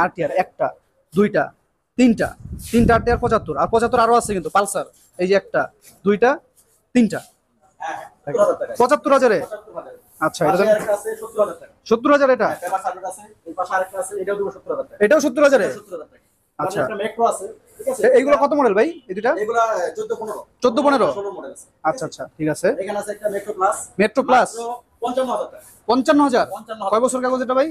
RTR একটা দুইটা তিনটা তিনটা আরটিআর 75 আর 75 আরো আছে কিন্তু পালসার এই যে একটা দুইটা তিনটা 75,000 আচ্ছা এটা 70,000 এটা এটাও 70,000 আচ্ছা এইগুলো কত মডেল ভাই এই দুটা 14 15 আচ্ছা আচ্ছা ঠিক আছে মেট্রো প্লাস 55,000 কয় বছর কাগজ এটা ভাই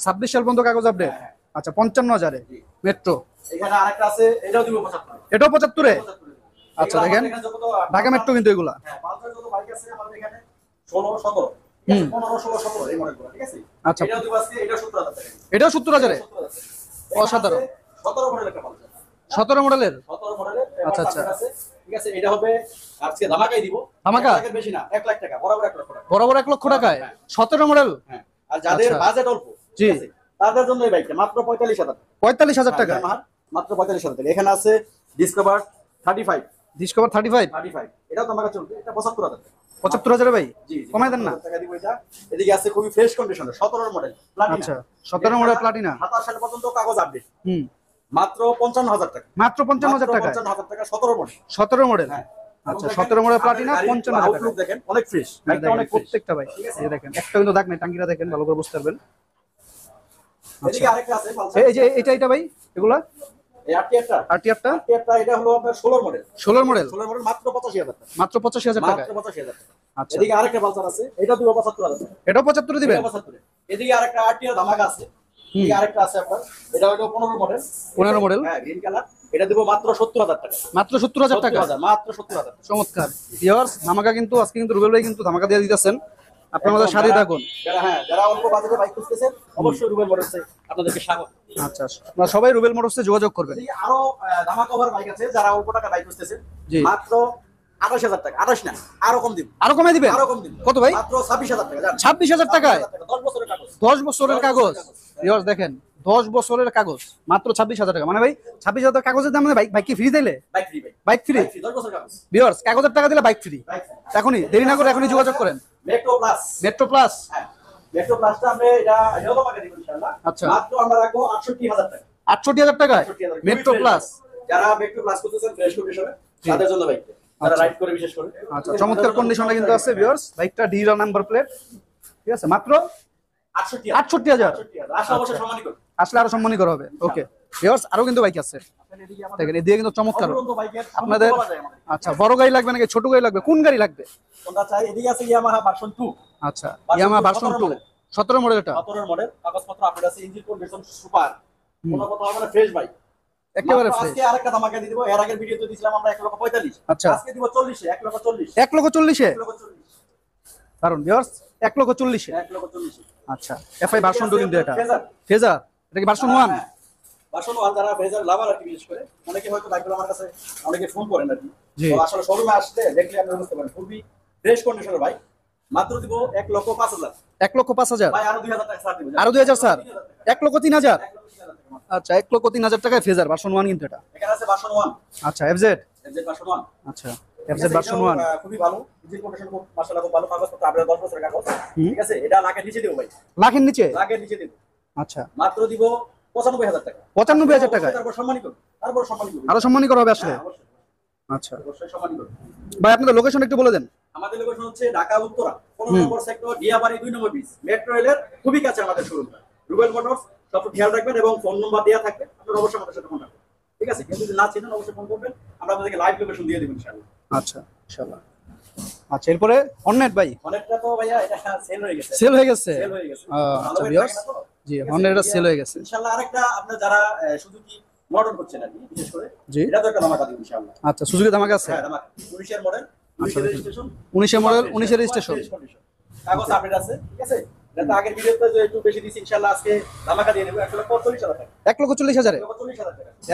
26 সাল পর্যন্ত কাগজ আপডেট আচ্ছা 55,000 মেট্রো এখানে আরেকটা আছে এটাও দিব 75 এটাও 75 আচ্ছা দেখেন ঢাকা মেট্রো কিন্তু এগুলা হ্যাঁ পালসার যত বাইক আছে আমাদের এখানে 16 17 15 16 17 এই মডেলগুলো ঠিক আছে আচ্ছা এটাও দিব আজকে এটা 70,000 টাকা এটাও 70,000 অসাধারণ 17 মডেলের একটা পালসার 17 মডেলের 17 মডেলের আচ্ছা আচ্ছা ঠিক আছে এটা হবে আজকে ধামাকাই দিব ধামাকা বেশি না 1 লাখ টাকা বরাবর 1 লক্ষ টাকা বরাবর 1 লক্ষ টাকায় 17 মডেল হ্যাঁ আর যাদের বাজেট অল্প জি তাদের জন্য এই বাইকটা মাত্র 45,000 টাকা মাত্র 45,000 টাকা এখানে আছে ডিসকভার 35 ডিসকভার 35 এটাও ধামাকা চলবে এটা 75,000 টাকা 75,000 ভাই জি কমাই দেন না টাকা দিব এটা এদিকে আছে খুবই ফ্রেশ কন্ডিশনে 17 মডেল প্লাটিনা আচ্ছা 17 মডেল প্লাটিনা 27 সাল পর্যন্ত কাগজ আপডেট হুম মাত্র 55,000 টাকা মাত্র 55,000 টাকা 55,000 টাকা 17 মডেল 17 মডেল আচ্ছা 17 মডেল প্লাটিনা 55,000 টাকা দেখেন অনেক ফ্রেশ এটা অনেক প্রত্যেকটা ভাই এই দেখেন একটা কিন্তু দাগ নেই টাঙ্গিরা দেখেন ভালো করে বুঝতে পারবেন এদিকে আরেকটা আছে এই যে এটা ভাই এগুলা এই আরটিআরটা এটা হলো আপনার 16 মডেল 16 মডেল মাত্র 85,000 টাকা মাত্র 85,000 টাকা মাত্র 85,000 টাকা আচ্ছা এদিকে আরেকটা পালসার আছে এটা দিব 75,000 টাকা এটাও 75 দিবেন 75 এদিকে আরেকটা আরটিআর ধামাকা আছে এদিকে আরেকটা আছে আপনার এটা হলো 15 মডেল 15 মডেল হ্যাঁ গ্রিন কালার এটা দিব মাত্র 70,000 টাকা মাত্র 70,000 টাকা মাত্র 70,000 চমৎকার ভিউয়ার্স ধামাকা কিন্তু আজকে কিন্তু রুবেল ভাই কিন্তু ধামাকা দিয়ে দিতেছেন আপনারা আমাদের সাথে থাকুন যারা অল্প বাজেটে বাইক খুঁজতেছেন অবশ্যই রুবেল মোটরসে আপনাদেরকে স্বাগত আচ্ছা আপনারা সবাই রুবেল মোটরসে যোগাযোগ করবেন আরো ধামাকা ওভার বাইক আছে যারা অল্প টাকা বাইক খুঁজতেছেন মাত্র 28,000 টাকা 28 না আরো কম দিব আরো কমে দিবেন আরো কম দিব কত ভাই মাত্র 26,000 টাকা 26,000 টাকায় 10 বছরের কাগজ 10 বছরের কাগজ ভিউয়ার্স দেখেন 10 বছরের কাগজ মাত্র 26,000 টাকা মানে ভাই 26,000 কাগজের দাম মানে বাইক কি ফ্রি দিলে বাইক ফ্রি 10 বছরের কাগজ ভিউয়ার্স কাগজের টাকা দিলে বাইক ফ্রি এখনই দেরি না করে এখনই যোগাযোগ করেন মেট্রো প্লাস হ্যাঁ মেট্রো প্লাসটা আমরা এটা এরকম টাকা দিব ইনশাআল্লাহ আচ্ছা মাত্র আমরা রাখবো 68,000 টাকা 68,000 টাকায় মেট্রো প্লাস যারা মেট্রো প্লাস করতেছেন ফ্রেশ কন্ডিশনে তাদের জন্য বাইক যারা রাইড করে বিশেষ করে আচ্ছা চমৎকার কন্ডিশনে কিন্তু আছে ভিউয়ার্স বাইকটা ডিজিটাল নাম্বার প্লেট ঠিক আছে মাত্র 68,000 আসলে অবশ্যই সম্মানিত আসলে আরো সম্মানী করা হবে ওকে ভিউয়ার্স আরো কিন্তু বাইক আছে দেখেন এদিকে কিন্তু চমৎকার আপনাদের আচ্ছা বড় গাড়ি লাগবে নাকি ছোট গাড়ি লাগবে কোন গাড়ি লাগবে কোনটা চাই এদিকে আছে ইয়ামাহা ভার্সন 2 আচ্ছা ইয়ামাহা ভার্সন 2 17 মডেল এটা 17 মডেল কাগজপত্র আপডেট আছে ইঞ্জিন কন্ডিশন সুপার কোনো কথা হবে না ফ্রেশ বাইক একেবারে ফ্রেশ আজকে আরেকটা ধামাকা দিয়ে দিব এর আগের ভিডিওতে দিছিলাম আমরা 1,45,000 আচ্ছা আজকে দিব 40 এ 1,40,000 1,40,000 কারণ ভিউয়ার্স 1,40,000 1,40,000 আচ্ছা এফআই ভার্সন 2 কিন্তু এটা ফেজার এটা কি ভার্সন 1 ভার্সন 1 যারা ফেজার লাভার আর কি বিশেষ করে অনেকে হয়তো বাইকগুলো আমার কাছে অনেকে ফোন করেন আর কি তো আসলে শোরুমে আসলে দেখলে আপনি বুঝতে পারেন খুবই ফ্রেশ কন্ডিশনের বাইক মাত্র দিব 1,05,000 1,05,000 ভাই আরো 2,000 টাকা ছাড় দিব আরো 2,000 স্যার 1,03,000 আচ্ছা 1,03,000 টাকায় ফেজার ভার্সন 1 কিন্তু এটা এখানে আছে ভার্সন 1 আচ্ছা এফজেড ভার্সন 1 আচ্ছা এফজেড ভার্সন 1 খুবই ভালো ইঞ্জিন কন্ডিশন খুব মাশাআল্লাহ খুব ভালো কাগজপত্র আপডেট 10 বছরের কাগজ ঠিক আছে এটা লাখের নিচে দেব ভাই লাখের নিচে দেব আচ্ছা মাত্র দিব 95,000 টাকা 95,000 টাকা তারপর সম্মানী করব আরো সম্মানী করা হবে আসলে আচ্ছা অবশ্যই সম্মানী করব ভাই আপনাদের লোকেশন একটু বলে দেন আমাদের লোকেশন হচ্ছে ঢাকা উত্তরা 15 নম্বর সেক্টর ডিয়াবাড়ি 2 নম্বর বিচ মেট্রো রেলের খুবই কাছে আমাদের শোরুমটা রুবেল মোটরস সব খেয়াল রাখবেন এবং ফোন নাম্বার দেয়া থাকবে আপনারা অবশ্যই আমাদের সাথে কন্টাক্ট করবেন ঠিক আছে কেউ যদি না চেনেন অবশ্যই ফোন করবেন আমরা আপনাদেরকে লাইভ লোকেশন দিয়ে দেব ইনশাআল্লাহ আচ্ছা ইনশাআল্লাহ আচ্ছা এরপরে অননেট ভাই অনেকটা তো ভাইয়া এটা সেল হয়ে গেছে সেল হয়ে গেছে আচ্ছা ভিউয়ার্স জি অননেট এটা সেল হয়ে গেছে ইনশাআল্লাহ আরেকটা আপনি যারা সুজুকি মডেল করছেন আর কি বিশেষ করে জি এটা তো একটা ধামাকা দিব ইনশাআল্লাহ আচ্ছা সুজুকি ধামাকা আছে হ্যাঁ ধামাকা 19 এর মডেল 19 এর রেজিস্ট্রেশন 19 এর মডেল 19 এর রেজিস্ট্রেশন কাগজ আপডেট আছে ঠিক আছে এটা আগের ভিডিওতে যে একটু বেশি দিছি ইনশাআল্লাহ আজকে ধামাকা দিয়ে দেব 1,40,000 টাকা 1,40,000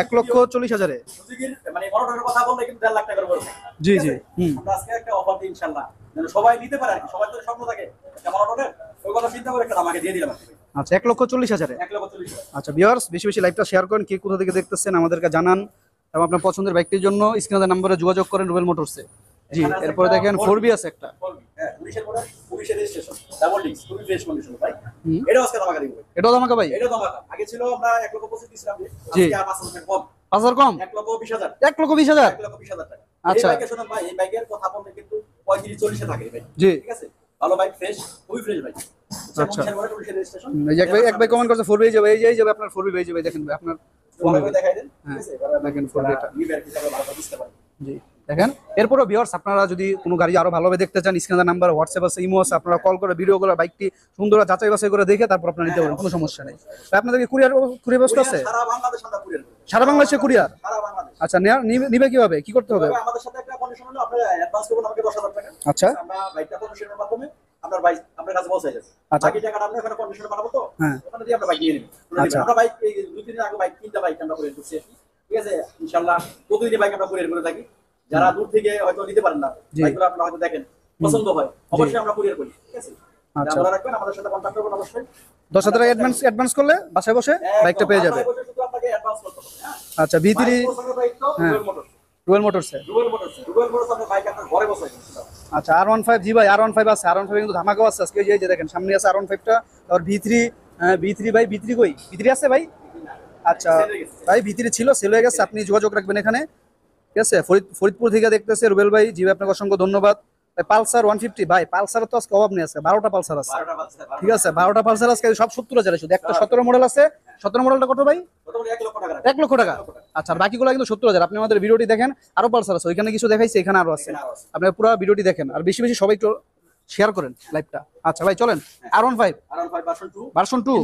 1,40,000 সুজুকির মানে মডেলের কথা বললে কিন্তু 1.5 লাখ টাকার উপরে জি জি আমরা আজকে একটা অফার দিই ইনশাআল্লাহ যেন সবাই নিতে পারে আর কি সবাই তো স্বপ্ন থাকে কেমন মডেল ওই কথা চিন্তা করে একটা ধামাকা দিয়ে দিলাম আচ্ছা 1,40,000 1,40,000 আচ্ছা ভিউয়ার্স বেশি বেশি লাইভটা শেয়ার করেন কে কোথা থেকে দেখতেছেন আমাদেরকে জানান এবং আপনার পছন্দের বাইকটির জন্য স্ক্রিনের নম্বরে যোগাযোগ করেন রুবেল মোটরসে জি, এরপরে দেখেন 4B আছে একটা। 4B, হ্যাঁ 19 এর মডেল, 19 এর রেজিস্ট্রেশন, ডাবল ডিস্ক, খুবই ফ্রেশ কন্ডিশন ভাই। এটাও আজকে ধামাকা দিব ভাই। এটাও ধামাকা ভাই? এটাও ধামাকা। আগে ছিল আমরা 1,25,000 দিছিলাম, জি। আজকে আর 5,000 কম। 5,000 কম? 1,20,000। 1,20,000? 1,20,000 টাকা। আচ্ছা। এই বাইকে শুনুন ভাই, এই বাইকের কথা বলতে কিন্তু 35-40 এ থাকে ভাই। জি। ঠিক আছে? ভালো বাইক, ফ্রেশ, খুবই ফ্রেশ বাইক। আচ্ছা। 19 এর মডেল, 19 এর রেজিস্ট্রেশন। এই যে এক ভাই কমেন্ট করছে 4B যাবে, এই যাবে আপনার 4B যাবে, দেখেন ভাই আপনার ভালো করে দেখাই দেন। হ্যাঁ, ঠিক আছে? দেখেন 4B এটা। নিবে কিভাবে ভালো বুঝতে পারেন। জি, দেখেন। এরপরও ভিউয়ার্স, আপনারা যদি কোনো গাড়ি আরো ভালোভাবে দেখতে চান, স্ক্রিনের নাম্বার, হোয়াটসঅ্যাপ আছে, ইমো আছে, আপনারা কল করে ভিডিও করে বাইকটি সুন্দর যাচাই বাছাই করে দেখে তারপর আপনারা নিতে পারেন, কোনো সমস্যা নেই। তাই আপনাদেরকে কুরিয়ার ব্যবস্থা আছে? সারা বাংলাদেশ আমরা কুরিয়ার করি। সারা বাংলাদেশে কুরিয়ার? সারা বাংলাদেশ। আচ্ছা, নিবে কিভাবে, কি করতে হবে? আমাদের সাথে একটা কন্ডিশন হলো, আপনি অ্যাডভান্স করবেন আমাকে 10,000 টাকা। আচ্ছা। আমরা বাইকটা কন্ডিশনের মাধ্যমে আপনার বাইক আপনার কাছে পৌঁছে যাবে। আচ্ছা। বাকি টাকাটা আমরা এখানে কন্ডিশনে পাঠাবো তো, হ্যাঁ। ওখানে দিয়ে আমরা বাইক নিয়ে নেব। আচ্ছা। আমরা বাইক এই 2-3 দিন আগে বাইক কিনতে বাইক আমরা কুরিয়ার করছি। ঠিক আছে? ইনশাআল্লাহ প্রতিদিনই বাইক আমরা কুরিয়ার করে থাকি। যারা দূর থেকে হয়তো নিতে পারেন না, বাইকগুলো আপনারা হয়তো দেখেন পছন্দ হয়, অবশ্যই আমরা কুরিয়ার করি। ঠিক আছে? আচ্ছা। আপনারা রাখবেন, আমাদের সাথে কন্টাক্ট করবেন অবশ্যই। 10,000 টাকা অ্যাডভান্স করলে বাসায় বসে বাইকটা পেয়ে যাবে। বাসায় বসে শুধু আপনাকে অ্যাডভান্স করতে হবে। হ্যাঁ। আচ্ছা, V3 বাইক পছন্দের বাইক তো হ্যাঁ। রুবেল মোটরস। রুবেল মোটরসে। রুবেল মোটরস আপনার বাইক আপনার ঘরে বসে দিতে হবে। আচ্ছা, R15, জি ভাই R15 আছে, R15 কিন্তু ধামাকাও আছে আজকে। এই যে দেখেন সামনে আছে R15 টা, আর V3 ভাই, V3 কই? V3 আছে ভাই? আচ্ছা ভাই, V3 ছিল, সেল হয়ে গেছে, আপনি যোগাযোগ রাখবেন এখানে। ঠিক আছে? ফরিদপুর থেকে দেখতেছে রুবেল ভাই, জি ভাই আপনাকে অসংখ্য ধন্যবাদ। পালসার 150 ভাই, পালসারের তো আজকে অভাব নেই, আছে 12টা পালসার আছে। 12টা বাজছে। ঠিক আছে, 12টা পালসার আজকে সব 70,000 শুধু। একটা 17 মডেল আছে, 17 মডেলটা কত ভাই? মোটামুটি 1 লক্ষ টাকা। 1 লক্ষ টাকা। আচ্ছা, আর বাকিগুলো কিন্তু 70,000। আপনি আমাদের ভিডিওটি দেখেন, আরো পালসার আছে, ওইখানে কিছু দেখাইছে, এখানে আরো আছে। আপনি পুরো ভিডিওটি দেখেন, আর বেশি বেশি সবাই একটু শেয়ার করেন লাইভটা। আচ্ছা ভাই, চলেন। R15 ভার্সন 2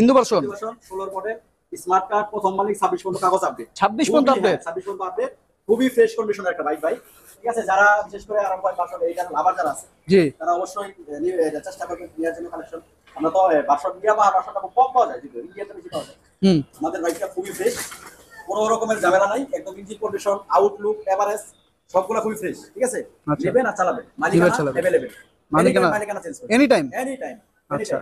ইন্দু ভার্সন 16 মডেল, স্মার্ট কার্ড, প্রথম মালিক, 26 পর্যন্ত কাগজ আপডেট। 26 পর্যন্ত আপডেট? 26 পর্যন্ত আপডেট, খুবই ফ্রেশ কন্ডিশনের একটা বাইক ভাই। ঠিক আছে? যারা বিশেষ করে R15 ভার্সন এইটার লাভার যারা আছে, জি, তারা অবশ্যই চেষ্টা করবেন নেওয়ার জন্য কালেকশন। আমরা তো ভার্সন ইন্ডিয়া বা ভার্সনটা খুব কম পাওয়া যায়, কিন্তু ইন্ডিয়াতে বেশি পাওয়া যায়। আমাদের বাইকটা খুবই ফ্রেশ, কোনো রকমের ঝামেলা নাই, একদম ইঞ্জিন কন্ডিশন, আউটলুক, এভারেজ সবগুলা খুবই ফ্রেশ। ঠিক আছে? আচ্ছা। নেবেন আর চালাবেন, মালিকানা अवेलेबल, মালিকানা চেঞ্জ করবেন এনি টাইম। আচ্ছা,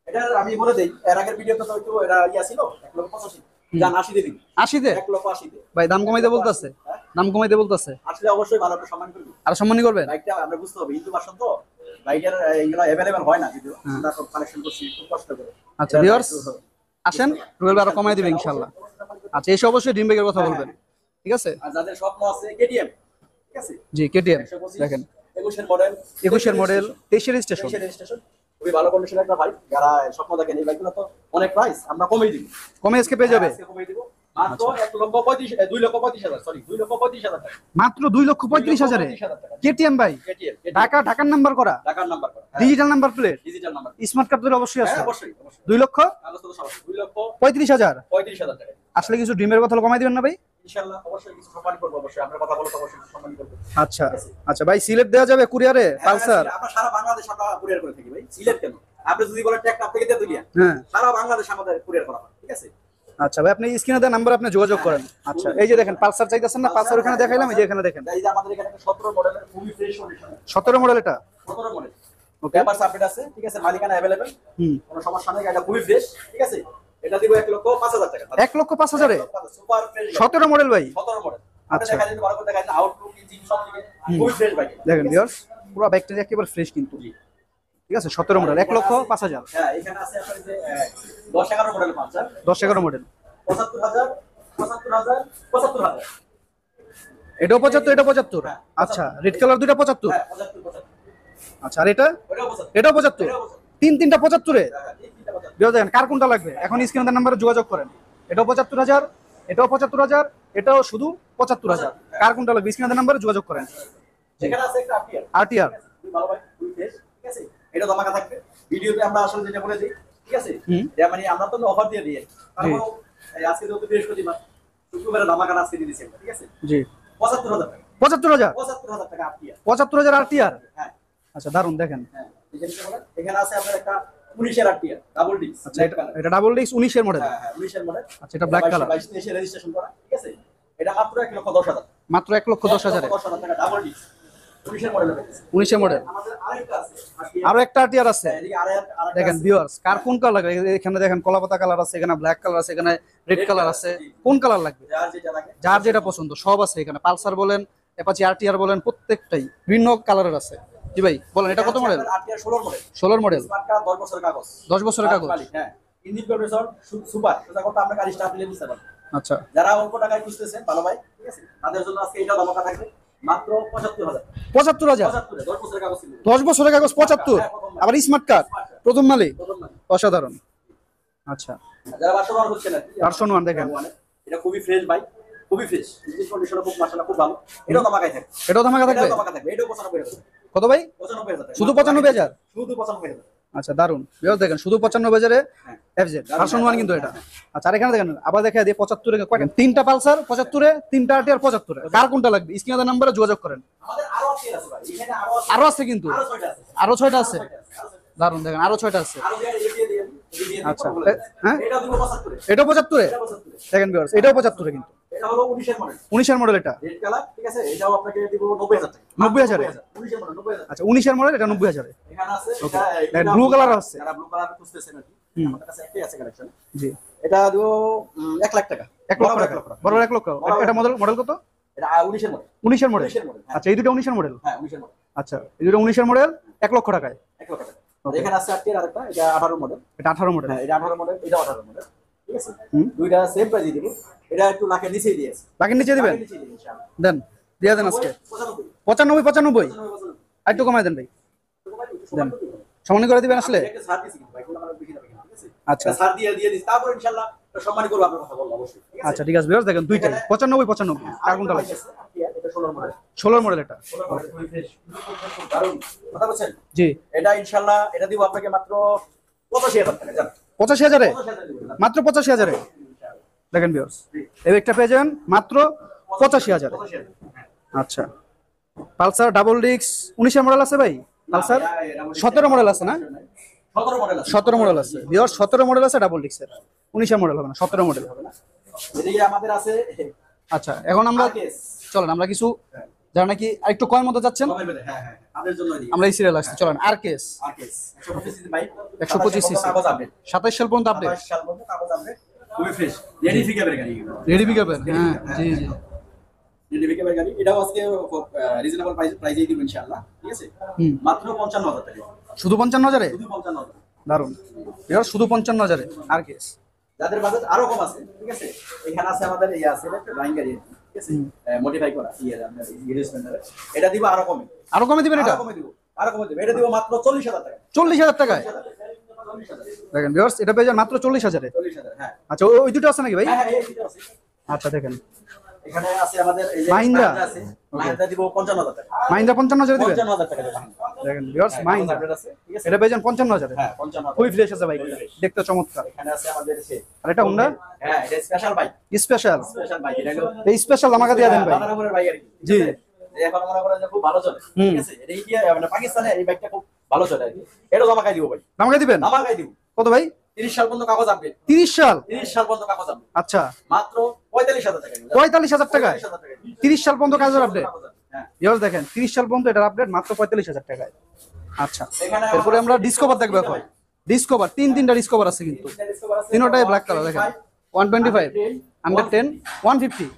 এটা আমি বলে দেই, এর আগের ভিডিওতে তো একটু এরা ছিল 1,85,000, জান 80 দিয়ে দিন। 80 তে? 1,80,000 তে ভাই দাম কমাইতে বলতাছে, দাম কমাইতে বলতাছে। আসলে অবশ্যই ভালো একটা সম্মান করবেন, আর সম্মানই করবেন। বাইকটা আমরা বুঝতে হবে ইন্দু ভার্সন তো, বাইকের এইগুলো अवेलेबल হয় না, যদিও আমরা তো কালেকশন করছি খুব কষ্ট করে। আচ্ছা ভিউয়ার্স, আসেন, রুবেল ভাই আরো কমাই দিবে ইনশাআল্লাহ। আচ্ছা, এসে অবশ্যই ড্রিম বাইকের কথা বলবেন। ঠিক আছে? আর যাদের স্বপ্ন আছে কেটিএম, ঠিক আছে? জি, কেটিএম দেখেন 21 এর মডেল, 21 এর মডেল, 23 এর রেজিস্ট্রেশন। খুবই ভালো কন্ডিশনের একটা বাইক। যারা স্বপ্ন দেখেন এই বাইকগুলো তো অনেক প্রাইস, আমরা কমিয়ে দিব। কমে আজকে পেয়ে যাবে? আজকে কমিয়ে দিব মাত্র 2,35,000 সরি 2,35,000 টাকা। মাত্র 2,35,000 এ কেটিএম ভাই, ঢাকার নাম্বার করা, ঢাকার নাম্বার করা, digital number plate, digital number, smart card দিলে অবশ্যই আছে। হ্যাঁ অবশ্যই 2 লক্ষ কাগজ তো সব 2,35,000 টাকা। আসলে কিছু ড্রিমের কথা কমাই দিবেন না ভাই? ইনশাআল্লাহ অবশ্যই কিছু সম্মান করব, অবশ্যই আমরা কথা বলতে অবশ্যই কিছু সম্মান করব। আচ্ছা আচ্ছা ভাই, সিলেট দেওয়া যাবে কুরিয়ারে পালসার? আমরা সারা বাংলাদেশ আমরা কুরিয়ার করে থাকি ভাই, সিলেট কেন? আপনি যদি বলেন ট্যাগ আপনাকে দিয়ে দিলিয়া, হ্যাঁ সারা বাংলাদেশ আমাদের কুরিয়ার করা হয়। ঠিক আছে? আচ্ছা ভাই, আপনি স্ক্রিনে দেওয়া নাম্বার আপনি যোগাযোগ করেন। আচ্ছা, এই যে দেখেন পালসার চাইতেছেন না, পালসার এখানে দেখাইলাম, এই যে এখানে দেখেন। এই যে আমাদের এখানে একটা 17 মডেলের খুবই ফ্রেশ কন্ডিশন, 17 মডেল এটা। 17 মডেল, ওকে, পেপারস আপডেট আছে। ঠিক আছে? মালিকানা अवेलेबल, কোনো সমস্যা নেই, এটা খুবই ফ্রেশ। ঠিক আছে? এটা দিব 1,05,000 টাকা। 1,05,000 এ সুপার ফ্রেশ 17 মডেল ভাই? 17 মডেল। আচ্ছা, দেখা যায় ভালো করে দেখা যায় আউটলুক, ইঞ্জিন সব দিকে খুবই ফ্রেশ বাইক। দেখেন ভিউয়ার্স, পুরো বাইকটা একেবারে ফ্রেশ কিন্তু। ঠিক আছে? 17 মডেল, 1,05,000। হ্যাঁ, এখানে আছে আপনার যে 10-11 মডেল পালসার, 10-11 মডেল, 75,000, 75,000, 75,000। এটাও 75, এটা 75। আচ্ছা, রেড কালার দুইটা 75। হ্যাঁ 75,000। আচ্ছা, আর এটা? ওটাও 75। এটাও 75। তিনটা 75 এ। হ্যাঁ, এই তিনটা 75। বিও দেখেন কার কোনটা লাগবে, এখন স্ক্রিনের নাম্বারে যোগাযোগ করেন। এটাও 75,000, এটাও 75,000, এটাও শুধু 75,000। কার কোনটা লাগবে স্ক্রিনের নাম্বারে যোগাযোগ করেন। এখানে আছে একটা আরটিআর, আরটিআর ভালো ভাই, খুবই ফ্রেশ। ঠিক আছে? এটা ধামাকা থাকবে ভিডিওতে, আমরা আসলে যেটা বলে দিই। ঠিক আছে? এটা মানে আমরা তো অফার দিয়ে দিই, তারপর আজকে যত বৃহস্পতিবার, শুক্রবারে ধামাকা আজকে দিয়ে দিয়েছি। ঠিক আছে? জি, 75,000 টাকা। 75,000 75,000 টাকা আরটিআর। 75,000 আরটিআর। হ্যাঁ আচ্ছা, দারুন দেখেন। হ্যাঁ, এখানে আছে আপনার একটা 19 এর আরটিআর ডাবল ডিস্ক। আচ্ছা, এটা ডাবল ডিস্ক 19 এর মডেল। হ্যাঁ হ্যাঁ 19 এর মডেল। আচ্ছা, এটা ব্ল্যাক কালার, 22 এর রেজিস্ট্রেশন করা। ঠিক আছে? এটা মাত্র 1,10,000, মাত্র 1,10,000 এ 10,000 টাকা ডাবল ডিস্ক 19 এর মডেল। 19 এর মডেল। আমাদের আরেকটা আছে, আরো একটা আরটিআর আছে। এদিকে আরেকটা দেখেন ভিউয়ার্স, কার কোন কালার লাগবে, এখানে দেখেন কলাপাতা কালার আছে, এখানে ব্ল্যাক কালার আছে, এখানে রেড কালার আছে। কোন কালার লাগবে? যার যেটা লাগে, যার যেটা পছন্দ সব আছে এখানে। পালসার বলেন, অ্যাপাচি আরটিআর বলেন, প্রত্যেকটাই বিভিন্ন কালারের আছে। জি ভাই বলেন, এটা কত model? RTR 16 model. 16 model, smart card 10 বছরের কাগজ। 10 বছরের কাগজ। হ্যাঁ, ইঞ্জিন কম্প্রেসর সুপার, সেটা কথা আমরা গাড়ি স্টার্ট দিলে নিতে পারবেন। আচ্ছা, যারা অল্প টাকায় খুঁজতেছেন ভালো ভাই, ঠিক আছে, তাদের জন্য আজকে এটা ধামাকা থাকবে মাত্র 75,000। 75,000, 10 বছরের কাগজ ছিল। 10 বছরের কাগজ 75, আবার স্মার্ট কার্ড প্রথম মালিক, প্রথম মানে। অসাধারণ। আচ্ছা, যারা ভার্সন 1 হচ্ছে না, ভার্সন 1 দেখেন, এটা খুবই ফ্রেশ ভাই, খুবই ফ্রেশ, ইঞ্জিন কন্ডিশন খুব মাশাআল্লাহ খুব ভালো। এটাও ধামাকায় থাকবে, এটাও ধামাকা থাকবে। এটাও ধামাকা থাকবে, এটাও 95,000। কত ভাই? 95,000, শুধু 95,000? শুধু 95,000। আচ্ছা, দারুন। ভিউয়ার্স দেখেন, শুধু 95,000 হ্যাঁ, এফজেড ভার্সন 1 কিন্তু এটা। আচ্ছা, আর এখানে দেখেন আবার দেখা দিয়ে 75 এ কয়টা? তিনটা পালসার 75 এ, তিনটা আরটিআর 75 এ। কার কোনটা লাগবে স্ক্রিনে নাম্বারে যোগাযোগ করেন। আমাদের আরো আছে ভাই, এখানে আরো আছে কিন্তু, আরো 6টা আছে। আরো 6টা আছে। দারুন, দেখেন আরো 6টা আছে। আরো দিয়ে দিয়ে আচ্ছা, হ্যাঁ, এটা দিব 75 এ। এটাও 75 এ। এটা 75 এ। দেখেন ভিউয়ার্স, এটাও 75 এ কিন্তু। এটা হলো 19 এর মডেল। 19 এর মডেল এটা। রেড কালার, ঠিক আছে, এটাও আপনাকে দিব 90,000 টাকা। 90,000 এ। 19 এর মডেল 90,000। আচ্ছা, 19 এর মডেল, এটা 90,000 এ। এখানে আছে দেখেন ব্লু কালার আছে। যারা ব্লু কালার খুঁজতেছেন আর কি, আমাদের কাছে একটাই আছে কালেকশন। জি, এটা দিব 1 লাখ টাকা। 1 লক্ষ টাকা। বড় 1 লক্ষ। এটা মডেল কত? এটা 19 এর মডেল। 19 এর মডেল। 19 এর মডেল। আচ্ছা, এই দুটো 19 এর মডেল। হ্যাঁ, 19 এর মডেল। আচ্ছা, এই দুটো 19 এর মডেল 1 লক্ষ টাকায়। 1 লাখ টাকা। আর এখানে আছে আরটিআর আরেকটা, এটা 18 মডেল। এটা 18 মডেল। হ্যাঁ, এটা 18 মডেল, এটা 18 মডেল। ঠিক আছে, দুইটা সেম প্রাইসে দিব। এটা একটু লাখের নিচেই দিয়েছে। বাকির নিচে দিবেন? লাখের নিচেই দিই ইনশাআল্লাহ। দেন, দিয়ে দেন আজকে 95। 95 আর একটু কমায় দেন ভাই। দেন, সমান করে দিবেন আসলে। একটা ছাড় দিছি কিন্তু ভাই, কোনো আমার বেশি না, ঠিক আছে? আচ্ছা, ছাড় দিয়ে দিছি, তারপর ইনশাআল্লাহ সম্মানী করব, আপনার কথা বলবো অবশ্যই, ঠিক আছে? আচ্ছা, ঠিক আছে ভিউয়ার্স দেখেন, দুইটাই 95 কার কোনটা লাগবে? এটা 16 মডেল। 16 মডেল এটা। 16 মডেল খুবই ফ্রেশ, দারুণ। কথা বলছেন? জি, এটা ইনশাআল্লাহ এটা দিব আপনাকে মাত্র 85,000 টাকা। জান 85,000 এ, 85,000 দিব মাত্র 85,000 এ। দেখেন ভিউয়ার্স, এই একটা পেয়ে যাবেন মাত্র 85,000 এ। 85,000। আচ্ছা, পালসার ডাবল ডিস্ক 19 এর মডেল আছে ভাই? পালসার 17 মডেল আছে না? 17 মডেল আছে। 17 মডেল আছে ভিউয়ার্স, 17 মডেল আছে ডাবল ডিস্কের। 19 এর মডেল হবে না, 17 মডেল হবে না। এদিকে আমাদের আছে আচ্ছা, এখন আমরা কেস। চলেন আমরা কিছু যারা নাকি আরেকটু কয়ের মতো যাচ্ছেন, হ্যাঁ হ্যাঁ, আপনাদের জন্য এদিকে আমরা এই সিরিয়াল আসছি। চলেন আর case case 125 CC bike, 125 CC, কাগজ আপডেট, 27 সাল পর্যন্ত আপডেট, 27 সাল পর্যন্ত কাগজ আপডেট, খুবই ফ্রেশ, রেডি পিকআপের গাড়ি, রেডি পিকআপের। হ্যাঁ, জি জি, রেডি পিকআপের গাড়ি। এটাও আজকে রিজনেবল প্রাইসেই দিব ইনশাআল্লাহ, ঠিক আছে? মাত্র 55,000 টাকা। শুধু 55,000 এ? শুধু 55,000। দারুন ভিউয়ার্স, শুধু 55,000 এ আর কেস। যাদের বাজেট আরো কম আছে, ঠিক আছে, এখানে আছে আমাদের এই আছে একটা লাইন গাড়ি, ঠিক আছে, মডিফাই করা আপনার ইনভেস্টমেন্টের, এটা দিব আরো কমে। আরো কমে দিবেন এটা? আরো কমে দিব, আরো কমে দিব। এটা দিব মাত্র 40,000 টাকা। 40,000 টাকায়? দেখেন ভিউয়ার্স, এটা পেয়ে যান মাত্র 40,000 এ। 40,000, হ্যাঁ আচ্ছা, ওই দুটো আছে নাকি ভাই? হ্যাঁ এই দুটো আছে। আচ্ছা, দেখেন এখানে আছে আমাদের এই যে মাহিন্দ্রা আছে, মাহিন্দ্রা দিব 55,000 টাকা। মাহিন্দ্রা 55,000 দিবেন? 55,000 টাকা দেব। দেখেন ভিউয়ার্স, মাহিন্দ্রা আছে, ঠিক আছে, এটা পেয়ে যান 55,000 এ। হ্যাঁ 55,000। খুবই ফ্রেশ আছে বাইক, দেখতে চমৎকার। এখানে আছে আমাদের সে, আর এটা হোন্ডা হ্যাঁ এটা special bike, special. Special bike. এটা হলো এই স্পেশাল আমাকে দিয়ে দেন ভাই। বাংলাদেশের বাইক আর কি, জি। এখন মনে করেন যে খুব ভালো চলে, ঠিক আছে, এটা ইন্ডিয়া মানে পাকিস্তানে এই বাইকটা খুব ভালো চলে আর কি। এটা আমাকে দিব ভাই, আমাকে দিবেন? আমাকে দিব। কত ভাই? 30 সাল পর্যন্ত কাগজ আপডেট। 30 সাল? 30 সাল পর্যন্ত কাগজ আপডেট। আচ্ছা, মাত্র 45,000 টাকা। 45,000 টাকায় 45,000 টাকা। 30 সাল পর্যন্ত কাজের আপডেট? হ্যাঁ, ভিউয়ার্স দেখেন, 30 সাল পর্যন্ত এটার আপডেট মাত্র 45,000 টাকায়। আচ্ছা, এখানে এরপরে আমরা ডিসকভার দেখবো এখন। ডিসকভার তিনটা ডিসকভার আছে কিন্তু, তিনটাই ব্ল্যাক কালার। দেখেন 125, 110, 150।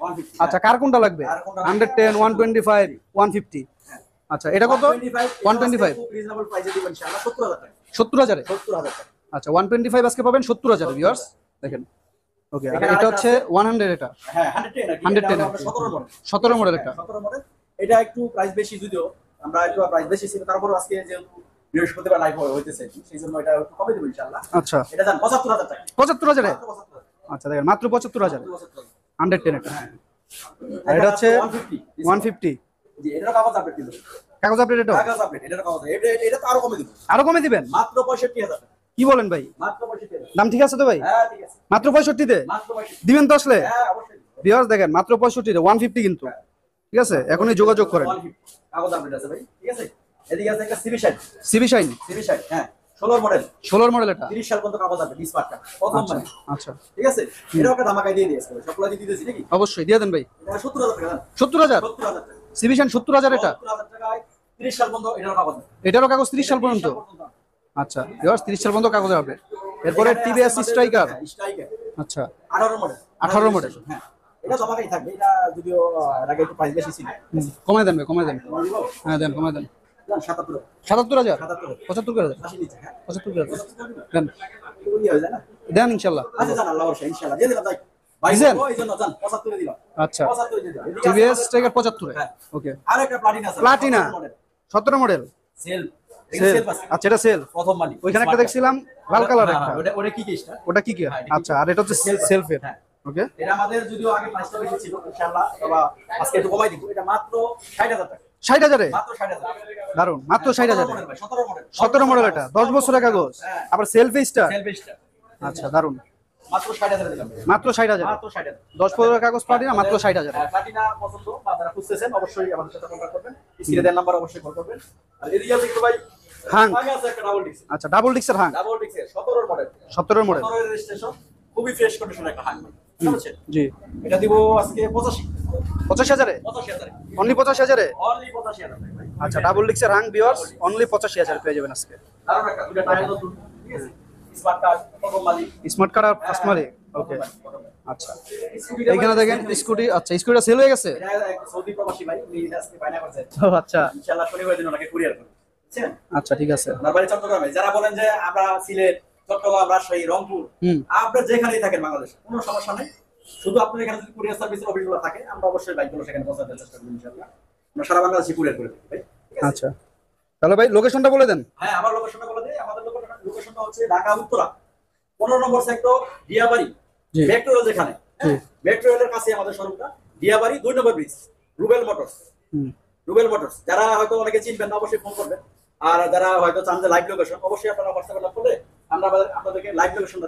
আচ্ছা, কার কোনটা লাগবে? 110, 125, 150। আচ্ছা, এটা কত? 125 খুব রিজনেবল প্রাইসে দিব ইনশাআল্লাহ 70,000 টাকা। 70,000 এ? 70,000 টাকা। আচ্ছা, 125 আজকে পাবেন 70,000 ভিউয়ার্স দেখেন। ওকে, আর এটা হচ্ছে 100 এটা? হ্যাঁ 110 আর কি। 110 এটা 17 মডেল। 17 মডেল এটা? 17 মডেল। এটা একটু প্রাইস বেশি, যদিও আমরা একটু প্রাইস বেশি ছিল, তারপর আজকে যেহেতু বৃহস্পতিবার লাইভ হইতেছে, সেই জন্য এটা একটু কমে দেব ইনশাআল্লাহ। আচ্ছা, এটা জান 75,000 টাকা। 75,000 এ? মাত্র 75,000। আচ্ছা, দেখেন মাত্র 75,000 75,000। 110 এটা। হ্যাঁ। আর এটা হচ্ছে 150। 150 জি, এটার কাগজ আপডেট দিল। কাগজ আপডেট এটা? কাগজ আপডেট, এটার কাগজ এটা তো আরো কমে দিব। আরো কমে দিবেন? মাত্র 65,000 টাকা। কি বলেন ভাই? মাত্র 65,000। দাম ঠিক আছে তো ভাই? হ্যাঁ ঠিক আছে। মাত্র 65 তে মাত্র 65। দিবেন তো আসলে? হ্যাঁ অবশ্যই। ভিউয়ার্স দেখেন, মাত্র 65 তে 150 কিন্তু, ঠিক আছে, এখনই যোগাযোগ করেন। 150 কাগজ আপডেট আছে ভাই, ঠিক আছে। এদিকে আছে একটা CB Shine. CB Shine? CB Shine, হ্যাঁ 16 মডেল। 16 মডেল এটা? 30 সাল পর্যন্ত কাগজ আপডেট, স্মার্ট কার্ড প্রথম মানে, আচ্ছা, ঠিক আছে। এটাও একটা ধামাকায় দিয়ে দিয়েছে, সকলে দিয়ে দিতেছি নাকি? অবশ্যই দিয়ে দেন ভাই। এটা 70,000 টাকা। 70,000? 70,000 টাকা। সিবি শাইন 70,000 এটা? 70,000 টাকায় 30 সাল পর্যন্ত এটার কাগজ। এটারও কাগজ 30 সাল পর্যন্ত? আচ্ছা ভিউয়ার্স, 30 সাল পর্যন্ত কাগজ আপডেট। এরপরে টিভিএস স্ট্রাইকার। স্ট্রাইকার আচ্ছা, 18 মডেল। 18 মডেল। হ্যাঁ, এটা জমাকাই থাকবে, এটা যদিও এর আগে একটু প্রাইস বেশি ছিল। কমাই দেন ভাই, কমাই দেন। হ্যাঁ দেন, কমাই দেন। 77 77,000 77 75 করে দেন, 80 নিচে, হ্যাঁ 75 করে দেন। একটু ইয়ে হয়ে যায় না? দেন ইনশাল্লাহ। আচ্ছা জান, আল্লাহ ভরসা, ইনশাআল্লাহ দিয়ে দিলাম। তাই ভাই দিছেন? এই জন্য জান 75 এ দিলাম। আচ্ছা, 75 দিয়ে দিলাম। এদিকে আছে টিভিএস আমাদের- টাইগার 75 হ্যাঁ। ওকে। আর একটা প্লাটিনা আছে, Platina 17 model 17 model sale, sale. Sale pass আচ্ছা, এটা সেল। প্রথম মালিক ওইখানে একটা দেখছিলাম লাল কালার একটা, ওটা ওটা কি কেসটা? ওটা কি কি? হ্যাঁ, আচ্ছা, আর এটা হচ্ছে Self- সেলফের। হ্যাঁ। ওকে, এটা আমাদের যদিও আগে প্রাইসটা বেশি ছিল, ইনশাআল্লাহ তবে আজকে একটু কমাই দিব। এটা মাত্র 60,000 টাকা, 60,000 এ মাত্র 60,000। দারুন, মাত্র 60,000 এ 17 মডেল 17 মডেল। এটা 10 বছরের কাগজ, হ্যাঁ। আবার সেলফি স্টার। সেল বেস্টটা আচ্ছা, দারুন, মাত্র 60,000 এ দিলাম। মাত্র 60,000 মাত্র 60,000। 10 বছরের কাগজ প্লাটিনা মাত্র 60,000 হ্যাঁ, প্লাটিনা পছন্দ বা যারা খুঁজতেছেন অবশ্যই আমাদের সাথে কন্টাক্ট করবেন। স্ক্রিনে দেন নাম্বার অবশ্যই কল করবেন। আর এদিকে আছে একটু ভাই হাং। আগে আছে একটা ডাবল ডিক্স। আচ্ছা, double ডিক্সের Hang, double ডিক্সের 17 model 17 model. 17 এর রেজিস্ট্রেশন, খুবই ফ্রেশ কন্ডিশনের একটা হাং। বুঝছেন? জি, এটা দিব আজকে 85 85,000 এ, 85,000 অনলি 85,000 এ। অনলি 85,000 ভাই। আচ্ছা, ডাবল ডিক্সের হাং ভিউয়ার্স অনলি 85,000 পেয়ে যাবেন আজকে। কারণ একটা দুটো টায়ার নতুন, ঠিক আছে? স্মার্ট কার্ড প্রথম মালিক। স্মার্ট কার্ড আর ফার্স্ট মালিক। ওকে, প্রথম মালিক। আচ্ছা, স্কুটিটা এইখানে ভাই দেখেন sale হয়েছে। স্কুটি। আচ্ছা, স্কুটিটা সেল হয়ে গেছে। এটা এক সৌদি প্রবাসী ভাই, উনি এটা আজকে বায়না করছেন। ও আচ্ছা, ইনশাআল্লাহ শনিবার দিন ওনাকে কুরিয়ার করব। বুঝছেন? আচ্ছা, ঠিক আছে। আপনার বাড়ি চট্টগ্রামে। যারা বলেন যে আমরা সিলেট, চট্টগ্রাম, রাজশাহী, রংপুর, হুম। আপনারা যেখানেই থাকেন বাংলাদেশে কোনো সমস্যা নাই। শুধু আপনার এখানে যদি কুরিয়ার সার্ভিসের অফিসগুলো থাকে, আমরা অবশ্যই বাইকগুলো সেখানে পৌঁছাতে চেষ্টা করব ইনশাআল্লাহ। আমরা সারা বাংলাদেশে কুরিয়ার করে দিই ভাই। ঠিক আছে? আচ্ছা, তাহলে ভাই লোকেশনটা বলে দেন। হ্যাঁ, আমার লোকেশনটা বলে দেই। আমাদের লোকেশনটা হচ্ছে ঢাকা উত্তরা 15 নম্বর সেক্টর, ডিয়াবাড়ি। জি। মেট্রো রেল যেখানে, হ্যাঁ, মেট্রো রেলের কাছে আমাদের শোরুমটা। ডিয়াবাড়ি 2 নম্বর ব্রিজ, রুবেল মোটরস। হুম। রুবেল মোটরস যারা হয়তো অনেকে চিনবেন না, অবশ্যই ফোন করবেন। আর যারা হয়তো চান যে লাইভ লোকেশন, অবশ্যই আপনারা হোয়াটসঅ্যাপে নক করলে আমরা আপনাদেরকে লাইভ লোকেশনটা